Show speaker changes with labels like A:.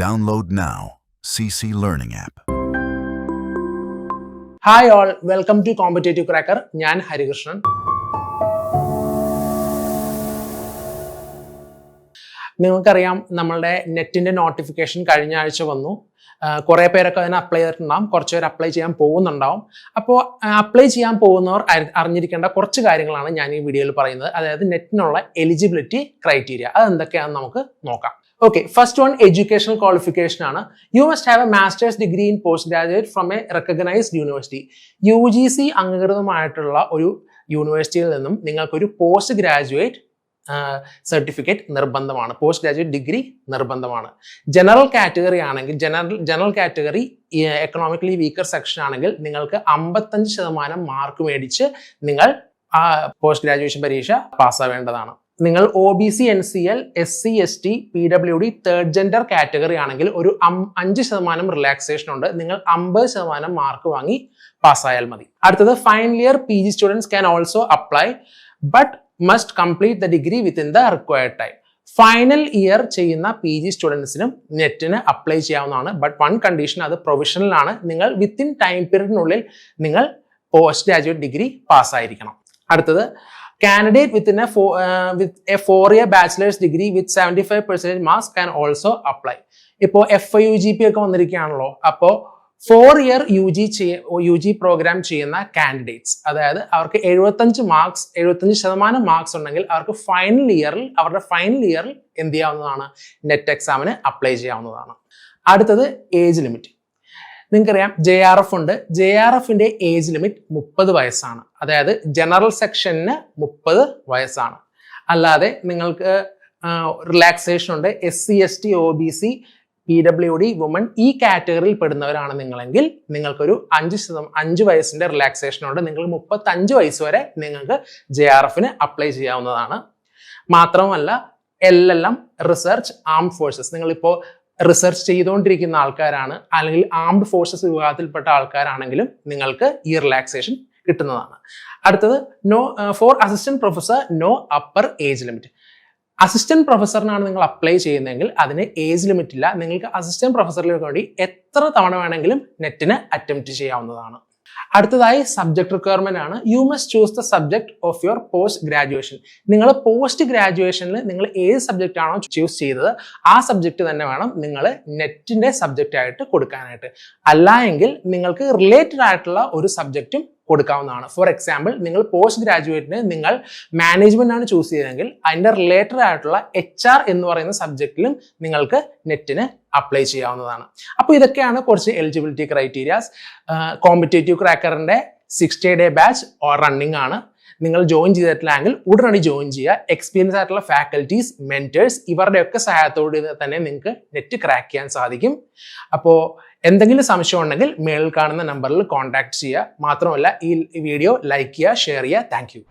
A: Download now. CC Learning app.
B: Hi all, welcome to Competitive Cracker. ഞാൻ ഹരികൃഷ്ണൻ. നിങ്ങൾക്കറിയാം നമ്മളുടെ നെറ്റിന്റെ നോട്ടിഫിക്കേഷൻ കഴിഞ്ഞ ആഴ്ച വന്നു. കുറേ പേരൊക്കെ അതിന് അപ്ലൈ ചെയ്തിട്ടുണ്ടാവും, കുറച്ച് പേര് അപ്ലൈ ചെയ്യാൻ പോകുന്നുണ്ടാവും. അപ്പോൾ അപ്ലൈ ചെയ്യാൻ പോകുന്നവർ അറിഞ്ഞിരിക്കേണ്ട കുറച്ച് കാര്യങ്ങളാണ് ഞാൻ ഈ വീഡിയോയിൽ പറയുന്നത്. അതായത് നെറ്റിനുള്ള എലിജിബിലിറ്റി ക്രൈറ്റീരിയ അതെന്തൊക്കെയാണെന്ന് നമുക്ക് നോക്കാം. Okay, first one, educational qualification ആണ്. You must have a master's degree in postgraduate from a recognized university. UGC അംഗീകൃതമായിട്ടുള്ള ഒരു യൂണിവേഴ്സിറ്റിയിൽ നിന്നും നിങ്ങൾക്കൊരു പോസ്റ്റ് ഗ്രാജുവേറ്റ് സർട്ടിഫിക്കറ്റ് നിർബന്ധമാണ്. പോസ്റ്റ് ഗ്രാജുവേറ്റ് ഡിഗ്രി നിർബന്ധമാണ്. ജനറൽ കാറ്റഗറി ആണെങ്കിൽ general category economically weaker section ആണെങ്കിൽ നിങ്ങൾക്ക് 55% മാർക്ക് മേടിച്ച് നിങ്ങൾ ആ പോസ്റ്റ് ഗ്രാജുവേഷൻ പരീക്ഷ പാസ്സാവേണ്ടതാണ്. നിങ്ങൾ OBC NCL SC ST PWD third gender category ആണെങ്കിൽ ഒരു 5% റിലാക്സേഷൻ ഉണ്ട്. നിങ്ങൾ 50% മാർക്ക് വാങ്ങി പാസ്സായാൽ മതി. അടുത്തത് final year PG students can also apply but must complete the degree within the required time. Final year ചെയ്യുന്ന PG സ്റ്റുഡൻസിനും നെറ്റിന് അപ്ലൈ ചെയ്യാവുന്നതാണ്. ബട്ട് വൺ കണ്ടീഷൻ, അത് പ്രൊവിഷണൽ ആണ്. നിങ്ങൾ വിത്തിൻ ടൈം പീരീഡിനുള്ളിൽ നിങ്ങൾ പോസ്റ്റ് ഗ്രാജുവേറ്റ് ഡിഗ്രി പാസ്സായിരിക്കണം. അടുത്തത് candidate with a 4-year bachelor's degree with 75% marks can also apply. ഇപ്പോൾ FIUGP ഒക്കെ വന്നിരിക്കുകയാണല്ലോ. അപ്പോൾ 4-year UG പ്രോഗ്രാം ചെയ്യുന്ന കാൻഡിഡേറ്റ്സ്, അതായത് അവർക്ക് 75% മാർക്സ് ഉണ്ടെങ്കിൽ അവർക്ക് അവരുടെ ഫൈനൽ ഇയറിൽ എന്ത് ചെയ്യാവുന്നതാണ്? നെറ്റ് എക്സാമിന് അപ്ലൈ ചെയ്യാവുന്നതാണ്. അടുത്തത് ഏജ് ലിമിറ്റ്. നിങ്ങൾക്കറിയാം JRF ഉണ്ട്. JRFന്റെ ഏജ് ലിമിറ്റ് 30 വയസ്സാണ്. അതായത് ജനറൽ സെക്ഷന് 30 വയസ്സാണ്. അല്ലാതെ നിങ്ങൾക്ക് റിലാക്സേഷൻ ഉണ്ട്. SC ST OBC PWD woman ഈ കാറ്റഗറിയിൽ പെടുന്നവരാണ് നിങ്ങളെങ്കിൽ നിങ്ങൾക്കൊരു 5 വയസ്സിന്റെ റിലാക്സേഷൻ ഉണ്ട്. നിങ്ങൾ 35 വയസ്സ് വരെ നിങ്ങൾക്ക് JRFന് അപ്ലൈ ചെയ്യാവുന്നതാണ്. മാത്രമല്ല LLM റിസർച്ച് ആംഡ് ഫോഴ്സസ്, നിങ്ങളിപ്പോൾ റിസർച്ച് ചെയ്തുകൊണ്ടിരിക്കുന്ന ആൾക്കാരാണ് അല്ലെങ്കിൽ ആംഡ് ഫോഴ്സസ് വിഭാഗത്തിൽപ്പെട്ട ആൾക്കാരാണെങ്കിലും നിങ്ങൾക്ക് ഈ റിലാക്സേഷൻ കിട്ടുന്നതാണ്. അടുത്തത് for assistant professor no upper age limit. Assistant പ്രൊഫസറിനാണ് നിങ്ങൾ അപ്ലൈ ചെയ്യുന്നതെങ്കിൽ അതിന് ഏജ് ലിമിറ്റ് ഇല്ല. നിങ്ങൾക്ക് അസിസ്റ്റന്റ് പ്രൊഫസറിലേക്ക് വേണ്ടി എത്ര തവണ വേണമെങ്കിലും നെറ്റിന് അറ്റംപ്റ്റ് ചെയ്യാവുന്നതാണ്. അടുത്തതായി സബ്ജക്ട് റിക്വയർമെന്റ് ആണ്. You must choose the subject of your post graduation. നിങ്ങൾ പോസ്റ്റ് ഗ്രാജുവേഷനിൽ നിങ്ങൾ ഏത് സബ്ജക്റ്റ് ആണോ ചൂസ് ചെയ്തത് ആ സബ്ജക്ട് തന്നെ വേണം നിങ്ങൾ നെറ്റിന്റെ സബ്ജക്റ്റ് ആയിട്ട് കൊടുക്കാനായിട്ട്. അല്ല എങ്കിൽ നിങ്ങൾക്ക് റിലേറ്റഡ് ആയിട്ടുള്ള ഒരു സബ്ജക്റ്റും കൊടുക്കാവുന്നതാണ്. ഫോർ എക്സാമ്പിൾ, നിങ്ങൾ പോസ്റ്റ് ഗ്രാജുവേറ്റിന് നിങ്ങൾ മാനേജ്മെന്റ് ആണ് ചൂസ് ചെയ്തതെങ്കിൽ അതിന്റെ റിലേറ്റഡ് ആയിട്ടുള്ള HR എന്ന് പറയുന്ന സബ്ജക്റ്റിലും നിങ്ങൾക്ക് നെറ്റിന് അപ്ലൈ ചെയ്യാവുന്നതാണ്. അപ്പോൾ ഇതൊക്കെയാണ് കുറച്ച് എലിജിബിലിറ്റി ക്രൈറ്റീരിയാസ്. കോമ്പറ്റേറ്റീവ് ക്രാക്കറിന്റെ 60-day ബാച്ച് റണ്ണിംഗ് ആണ്. നിങ്ങൾ ജോയിൻ ചെയ്തിട്ടില്ലെങ്കിൽ ഉടനടി ജോയിൻ ചെയ്യുക. എക്സ്പീരിയൻസ് ആയിട്ടുള്ള ഫാക്കൽറ്റീസ്, മെന്റേഴ്സ് ഇവരുടെയൊക്കെ സഹായത്തോടെ തന്നെ നിങ്ങൾക്ക് നെറ്റ് ക്രാക്ക് ചെയ്യാൻ സാധിക്കും. അപ്പോൾ എന്തെങ്കിലും സംശയം ഉണ്ടെങ്കിൽ മേളിൽ കാണുന്ന നമ്പറിൽ കോൺടാക്ട് ചെയ്യുക. മാത്രമല്ല ഈ വീഡിയോ ലൈക്ക് ചെയ്യുക, ഷെയർ ചെയ്യുക. Thank you.